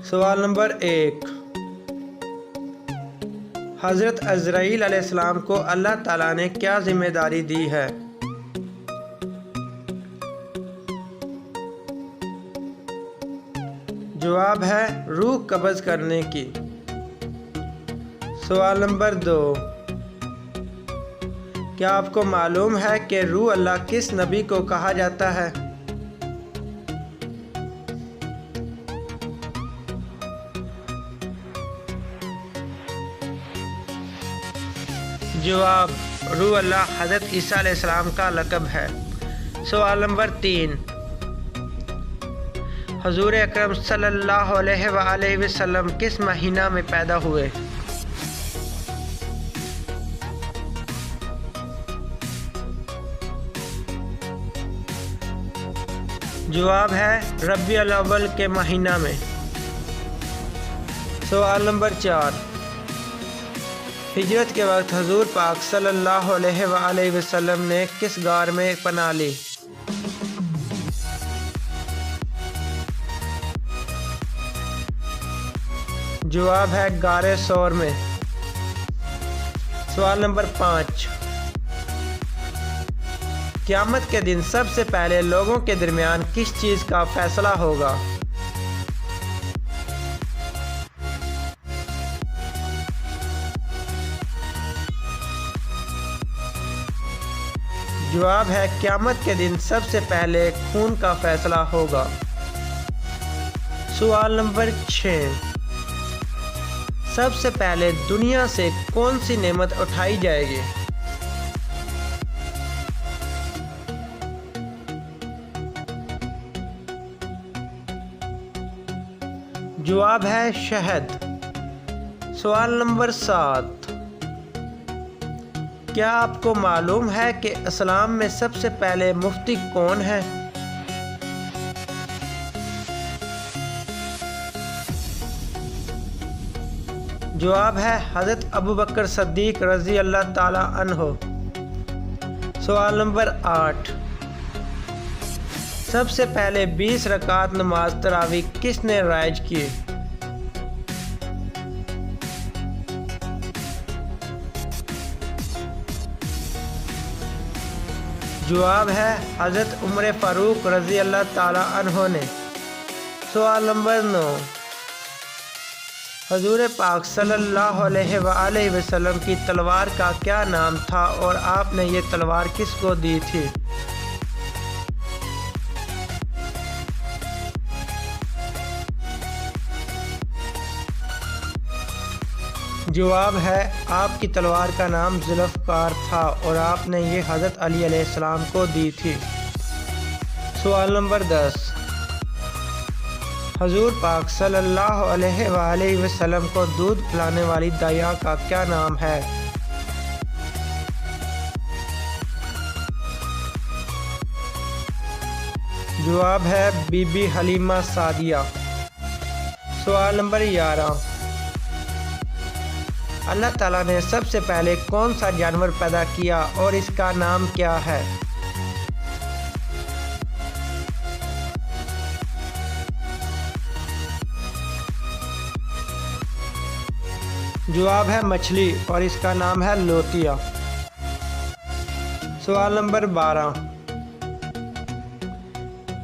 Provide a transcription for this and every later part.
سوال نمبر 1، حضرت عزرائیل علیہ السلام کو اللہ تعالیٰ نے کیا ذمہ داری دی ہے؟ جواب ہے روح قبض کرنے کی۔ سوال نمبر 2، کیا آپ کو معلوم ہے کہ روح اللہ کس نبی کو کہا جاتا ہے؟ جواب، روح اللہ حضرت عیسیٰ علیہ السلام کا لقب ہے۔ سوال نمبر 3، حضور اکرم صلی اللہ علیہ وآلہ وسلم کس مہینہ میں پیدا ہوئے؟ جواب ہے ربیع الاول کے مہینہ میں۔ سوال نمبر 4، ہجرت کے وقت حضور پاک صلی اللہ علیہ وآلہ وسلم نے کس غار میں پناہ لی؟ جواب ہے غار ثور میں۔ سوال نمبر 5، قیامت کے دن سب سے پہلے لوگوں کے درمیان کس چیز کا فیصلہ ہوگا؟ جواب ہے قیامت کے دن سب سے پہلے خون کا فیصلہ ہوگا۔ سوال نمبر 6، سب سے پہلے دنیا سے کون سی نعمت اٹھائی جائے گی؟ جواب ہے شہد۔ سوال نمبر 7، کیا آپ کو معلوم ہے کہ اسلام میں سب سے پہلے مفتی کون ہے؟ جواب ہے حضرت ابوبکر صدیق رضی اللہ تعالی عنہ۔ سوال نمبر 8، سب سے پہلے 20 رکعت نماز تراویح کس نے رائج کی؟ جواب ہے حضرت عمر فاروق رضی اللہ تعالی عنہ نے۔ سوال نمبر 9، حضور پاک صلی اللہ علیہ وآلہ وسلم کی تلوار کا کیا نام تھا اور آپ نے یہ تلوار کس کو دی تھی؟ جواب ہے آپ کی تلوار کا نام ذوالفقار تھا اور آپ نے یہ حضرت علی علیہ السلام کو دی تھی۔ سوال نمبر 10، حضور پاک صلی اللہ علیہ وآلہ وسلم کو دودھ پلانے والی دائیا کا کیا نام ہے؟ جواب ہے بی بی حلیمہ سعدیہ۔ سوال نمبر 11، اللہ تعالیٰ نے سب سے پہلے کون سا جانور پیدا کیا اور اس کا نام کیا ہے؟ جواب ہے مچھلی اور اس کا نام ہے لوتیا۔ سوال نمبر 12،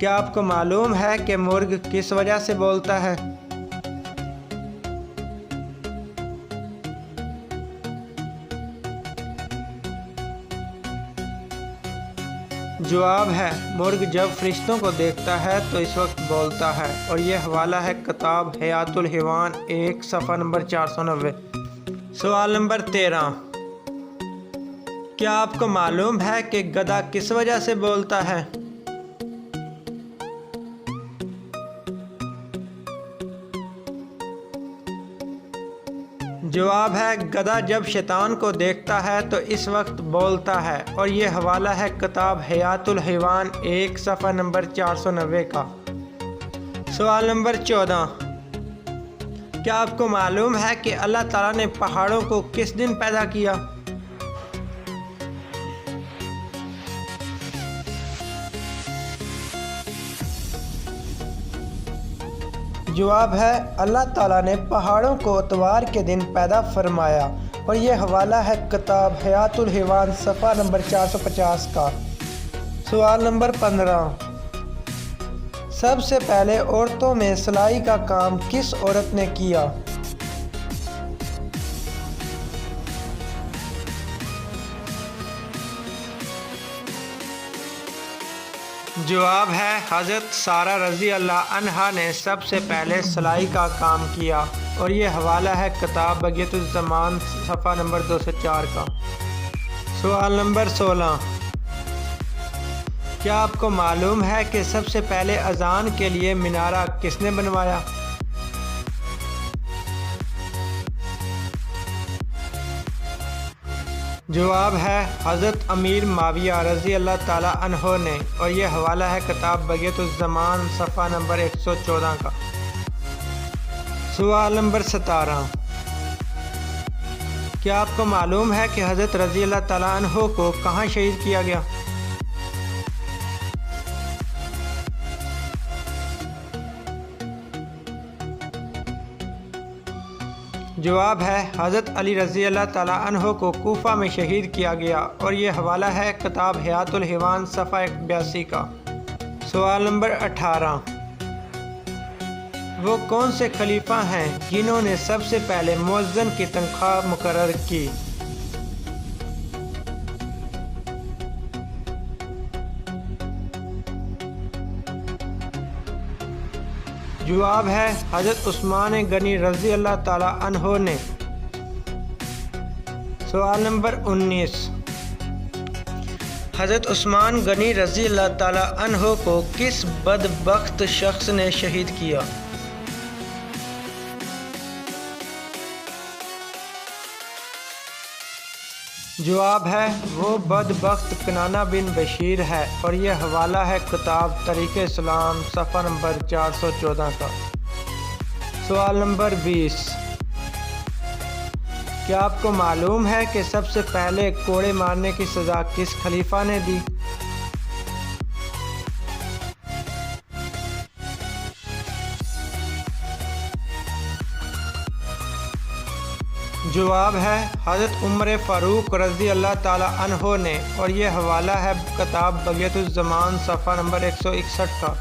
کیا آپ کو معلوم ہے کہ مرغ کس وجہ سے بولتا ہے؟ جواب ہے مرغ جب فرشتوں کو دیکھتا ہے تو اس وقت بولتا ہے، اور یہ حوالہ ہے کتاب حیات الحیوان 1 صفحہ نمبر 490۔ سوال نمبر 13، کیا آپ کو معلوم ہے کہ گدھا کس وجہ سے بولتا ہے؟ جواب ہے گدھا جب شیطان کو دیکھتا ہے تو اس وقت بولتا ہے، اور یہ حوالہ ہے کتاب حیات الحیوان 1 صفحہ نمبر 490 کا۔ سوال نمبر 14، کیا آپ کو معلوم ہے کہ اللہ تعالیٰ نے پہاڑوں کو کس دن پیدا کیا؟ جواب ہے اللہ تعالیٰ نے پہاڑوں کو اتوار کے دن پیدا فرمایا، اور یہ حوالہ ہے کتاب حیات الحیوان صفحہ نمبر 450 کا۔ سوال نمبر 15، سب سے پہلے عورتوں میں سلائی کا کام کس عورت نے کیا؟ جواب ہے حضرت سارہ رضی اللہ عنہا نے سب سے پہلے سلائی کا کام کیا، اور یہ حوالہ ہے کتاب بقیت الزمان صفحہ نمبر 204 کا۔ سوال نمبر 16، کیا آپ کو معلوم ہے کہ سب سے پہلے اذان کے لیے مینارہ کس نے بنوایا؟ جواب ہے حضرت امیر معاویہ رضی اللہ تعالیٰ عنہ نے، اور یہ حوالہ ہے کتاب بقیت الزمان صفحہ نمبر 114 کا۔ سوال نمبر 17، کیا آپ کو معلوم ہے کہ حضرت رضی اللہ تعالیٰ عنہ کو کہاں شہید کیا گیا؟ جواب ہے حضرت علی رضی اللہ تعالیٰ عنہ کو کوفہ میں شہید کیا گیا، اور یہ حوالہ ہے کتاب حیات الحیوان صفحہ 82 کا۔ سوال نمبر 18، وہ کون سے خلیفہ ہیں جنہوں نے سب سے پہلے مؤذن کی تنخواہ مقرر کی؟ جواب ہے حضرت عثمان غنی رضی اللہ تعالیٰ عنہ نے۔ سوال نمبر 19، حضرت عثمان غنی رضی اللہ تعالیٰ عنہ کو کس بدبخت شخص نے شہید کیا؟ جواب ہے وہ بدبخت کنانہ بن بشیر ہے، اور یہ حوالہ ہے کتاب طریق اسلام صفحہ نمبر 414 کا۔ سوال نمبر 20، کیا آپ کو معلوم ہے کہ سب سے پہلے کوڑے مارنے کی سزا کس خلیفہ نے دی؟ جواب ہے حضرت عمر فاروق رضی اللہ تعالیٰ عنہ نے، اور یہ حوالہ ہے کتاب بقیت الزمان صفحہ نمبر 161 کا۔